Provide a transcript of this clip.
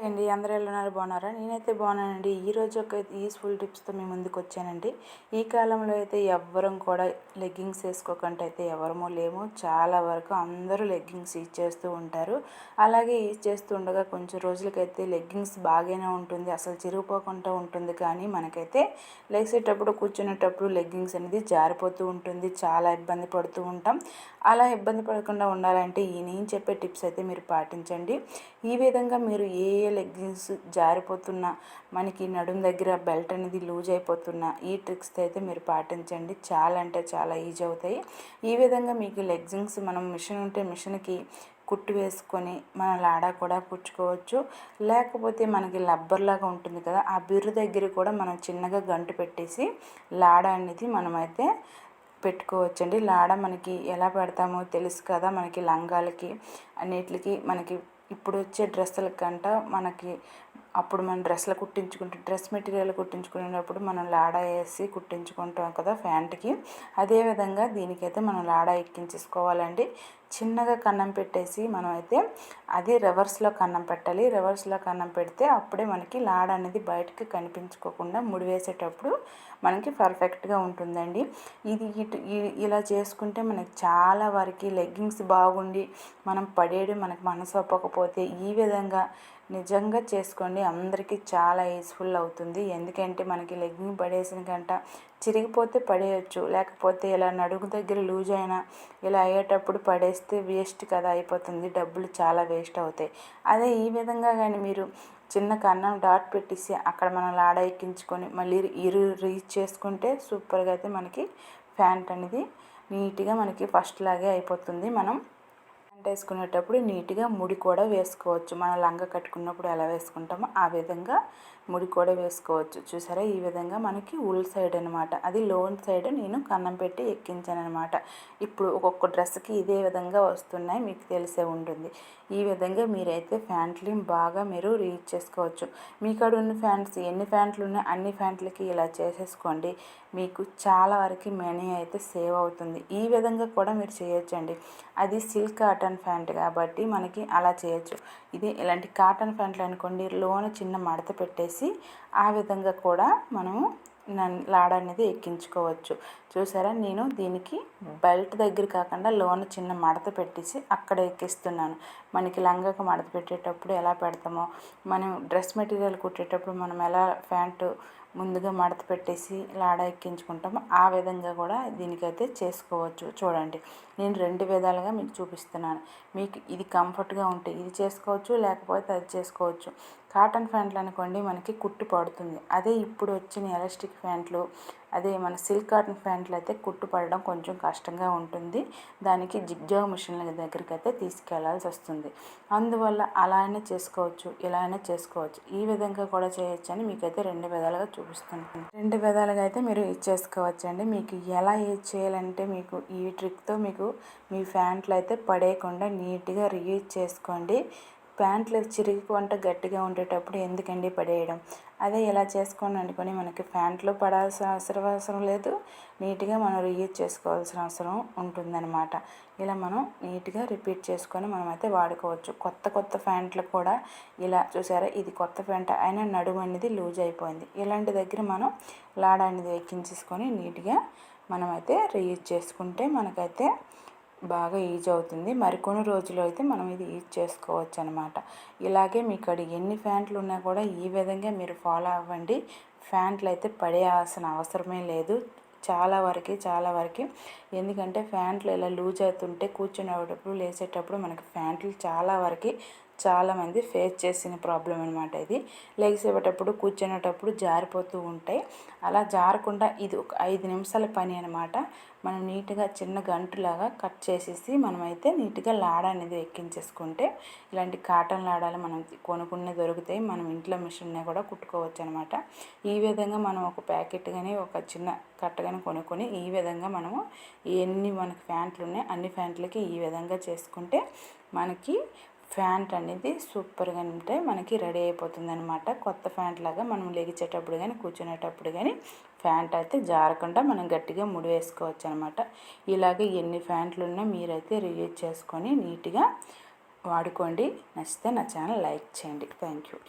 అండి అందరూ ఎలా ఉన్నారు? బాగున్నారా? నేనైతే బాగున్నానండి. ఈరోజు ఒక యూస్ఫుల్ టిప్స్తో మీ ముందుకు వచ్చానండి. ఈ కాలంలో అయితే ఎవ్వరం కూడా లెగ్గింగ్స్ వేసుకోకుండా అయితే ఎవరమూ లేము. చాలా వరకు అందరూ లెగ్గింగ్స్ యూజ్ చేస్తూ ఉంటారు. అలాగే యూజ్ చేస్తూ ఉండగా కొంచెం రోజులకైతే లెగ్గింగ్స్ బాగానే ఉంటుంది, అసలు చిరిగిపోకుండా ఉంటుంది. కానీ మనకైతే లేచేటప్పుడు కూర్చునేటప్పుడు లెగ్గింగ్స్ అనేది జారిపోతూ ఉంటుంది, చాలా ఇబ్బంది పడుతూ ఉంటాం. అలా ఇబ్బంది పడకుండా ఉండాలంటే నేను చెప్పే టిప్స్ అయితే మీరు పాటించండి. ఈ విధంగా మీరు ఏ లెగ్గింగ్స్ జారిపోతున్నా, మనకి నడుం దగ్గర బెల్ట్ అనేది లూజ్ అయిపోతున్నా ఈ ట్రిక్స్ అయితే మీరు పాటించండి. చాలా అంటే చాలా ఈజీ అవుతాయి. ఈ విధంగా మీకు లెగ్గింగ్స్ మనం మిషన్ ఉంటే మిషన్కి కుట్టు వేసుకొని మన లాడా కూడా కుచ్చుకోవచ్చు. లేకపోతే మనకి లబ్బర్లాగా ఉంటుంది కదా, ఆ బిర్రు దగ్గర కూడా మనం చిన్నగా గంటు పెట్టేసి లాడా అనేది మనమైతే పెట్టుకోవచ్చండి. లాడా మనకి ఎలా పెడతామో తెలుసు కదా, మనకి లంగాలకి అన్నిటికి మనకి ఇప్పుడు వచ్చే డ్రెస్సులకంట మనకి అప్పుడు మనం డ్రెస్ మెటీరియల్ కుట్టించుకునేటప్పుడు మనం లాడా వేసి కుట్టించుకుంటాం కదా ప్యాంట్కి. అదేవిధంగా దీనికైతే మనం లాడా ఎక్కించేసుకోవాలండి. చిన్నగా కన్నం పెట్టేసి మనం అయితే అది రివర్స్లో కన్నం పెట్టాలి. రివర్స్లో కన్నం పెడితే అప్పుడే మనకి లాడా అనేది బయటకు కనిపించుకోకుండా ముడి వేసేటప్పుడు మనకి పర్ఫెక్ట్గా ఉంటుందండి. ఇది ఇలా చేసుకుంటే మనకి చాలా వరకు లెగ్గింగ్స్ బాగుండి మనం పడేయడం మనకు మనసు ఒప్పకపోతే ఈ విధంగా నిజంగా చేసుకోండి. అందరికీ చాలా యూస్ఫుల్ అవుతుంది. ఎందుకంటే మనకి లెగ్గింగ్ పడేసిన గంట చిరిగిపోతే పడేయచ్చు, లేకపోతే ఇలా నడుము దగ్గర లూజ్ అయినా ఇలా అయ్యేటప్పుడు పడేస్తే వేస్ట్ కదా, అయిపోతుంది, డబ్బులు చాలా వేస్ట్ అవుతాయి. అదే ఈ విధంగా కానీ మీరు చిన్న కన్నం డాట్ పెట్టేసి అక్కడ మనం లాడా ఎక్కించుకొని మళ్ళీ రీచ్ చేసుకుంటే సూపర్గా అయితే మనకి ప్యాంట్ అనేది నీట్గా మనకి ఫస్ట్ లాగే అయిపోతుంది. మనం ప్యాంట్ వేసుకునేటప్పుడు నీట్గా ముడి కూడా వేసుకోవచ్చు. మనం లంగా కట్టుకున్నప్పుడు ఎలా వేసుకుంటామో ఆ విధంగా ముడి కూడా వేసుకోవచ్చు. చూసారా, ఈ విధంగా మనకి ఉల్ సైడ్ అనమాట, అది లోన్ సైడ్ నేను కన్నం పెట్టి ఎక్కించాను అనమాట. ఇప్పుడు ఒక్కొక్క డ్రెస్కి ఇదే విధంగా వస్తున్నాయి, మీకు తెలిసే ఉంటుంది. ఈ విధంగా మీరైతే ప్యాంట్ని బాగా మీరు రీచ్ చేసుకోవచ్చు. మీ కాడ ఉన్న ఫ్యాంట్స్ ఎన్ని ఫ్యాంట్లు ఉన్నాయి అన్ని ఫ్యాంట్లకి ఇలా చేసేసుకోండి. మీకు చాలా వరకు మనీ అయితే సేవ్ అవుతుంది. ఈ విధంగా కూడా మీరు చేయొచ్చండి. అది సిల్క్ కాటన్ ప్యాంట్ కాబట్టి మనకి అలా చేయొచ్చు. ఇది ఇలాంటి కాటన్ ప్యాంట్లు అనుకోండి, లోన చిన్న మడత పెట్టేసి ఆ విధంగా కూడా మనము లాడా అనేది ఎక్కించుకోవచ్చు. చూసారా, నేను దీనికి బెల్ట్ దగ్గర కాకుండా లోన చిన్న మడత పెట్టేసి అక్కడ ఎక్కిస్తున్నాను. మనకి లంగాకు మడత పెట్టేటప్పుడు ఎలా పెడతామో, మనం డ్రెస్ మెటీరియల్ కుట్టేటప్పుడు మనం ఎలా ప్యాంటు ముందుగా మడత పెట్టేసి లాడా ఎక్కించుకుంటామో ఆ విధంగా కూడా దీనికైతే చేసుకోవచ్చు. చూడండి, నేను 2 విధాలుగా మీకు చూపిస్తున్నాను. మీకు ఇది కంఫర్ట్గా ఉంటే ఇది చేసుకోవచ్చు, లేకపోతే అది చేసుకోవచ్చు. కాటన్ ప్యాంట్లు అనుకోండి మనకి కుట్టు పడుతుంది. అదే ఇప్పుడు వచ్చిన ఎలాస్టిక్ ప్యాంట్లు, అదే మన సిల్క్ కాటన్ ప్యాంట్లు అయితే కుట్టు పడడం కొంచెం కష్టంగా ఉంటుంది. దానికి జిగ్జాగ్ మిషన్ల దగ్గరికి అయితే తీసుకెళ్లాల్సి వస్తుంది. అందువల్ల అలా అయినా చేసుకోవచ్చు, ఇలా అయినా చేసుకోవచ్చు. ఈ విధంగా కూడా చేయొచ్చని మీకైతే 2 విధాలుగా చూపిస్తున్నాను. 2 విధాలుగా అయితే మీరు యూజ్ చేసుకోవచ్చండి. మీకు ఎలా యూజ్ చేయాలంటే మీకు ఈ ట్రిక్తో మీకు మీ ప్యాంట్లు అయితే పడేయకుండా నీట్గా రీయూజ్ చేసుకోండి. ప్యాంట్లు చిరిగిపోంట గట్టిగా ఉండేటప్పుడు ఎందుకండి పడేయడం, అదే ఇలా చేసుకోండి అనుకొని మనకి ప్యాంట్లో పడాల్సిన అవసరం లేదు, నీట్గా మనం రీయూజ్ చేసుకోవాల్సిన అవసరం ఉంటుందన్నమాట. ఇలా మనం నీట్గా రిపీట్ చేసుకొని మనమైతే వాడుకోవచ్చు. కొత్త ప్యాంట్లు కూడా ఇలా చూసారా, ఇది కొత్త ప్యాంట్ అయినా నడుము అనేది లూజ్ అయిపోయింది. ఇలాంటి దగ్గర మనం లాడా అనేది ఎక్కించేసుకొని నీట్గా మనమైతే రీయూజ్ చేసుకుంటే మనకైతే బాగా ఈజీ అవుతుంది. మరికొన్ని రోజులు అయితే మనం ఇది యూజ్ చేసుకోవచ్చు అనమాట. ఇలాగే మీకు అక్కడ ఎన్ని ప్యాంట్లు ఉన్నా కూడా ఈ విధంగా మీరు ఫాలో అవ్వండి. ప్యాంట్లు అయితే పడేయాల్సిన అవసరమే లేదు చాలా వరకు. ఎందుకంటే ప్యాంట్లు ఇలా లూజ్ అవుతుంటే కూర్చునేటప్పుడు లేచేటప్పుడు మనకి ప్యాంట్లు చాలామంది ఫేస్ చేసిన ప్రాబ్లం అనమాట. ఇది లేచేటప్పుడు కూర్చునేటప్పుడు జారిపోతూ ఉంటాయి. అలా జారకుండా ఇది ఒక 5 నిమిషాల పని అనమాట. మనం నీట్గా చిన్న గంటులాగా కట్ చేసేసి మనమైతే నీట్గా లాడా అనేది ఎక్కించేసుకుంటే ఇలాంటి కాటన్ లాడాలు మనం కొనుక్కునే దొరుకుతాయి. మనం ఇంట్లో మిషన్నే కూడా కుట్టుకోవచ్చు అనమాట. ఈ విధంగా మనం ఒక ప్యాకెట్ కానీ ఒక చిన్న కట్ట కానీ కొనుక్కొని ఈ విధంగా మనము ఎన్ని మనకి ప్యాంట్లు ఉన్నాయి అన్ని ప్యాంట్లకి ఈ విధంగా చేసుకుంటే మనకి ప్యాంట్ అనేది సూపర్గా ఉంటే మనకి రెడీ అయిపోతుంది అనమాట. కొత్త ప్యాంట్ లాగా మనం లెగిచేటప్పుడు కానీ కూర్చునేటప్పుడు కానీ ప్యాంట్ అయితే జారకుండా మనం గట్టిగా ముడి వేసుకోవచ్చు అనమాట. ఇలాగే ఎన్ని ప్యాంట్లు ఉన్నా మీరైతే రీయూజ్ చేసుకొని నీట్గా వాడుకోండి. నచ్చితే నా ఛానల్ లైక్ చేయండి. Thank you.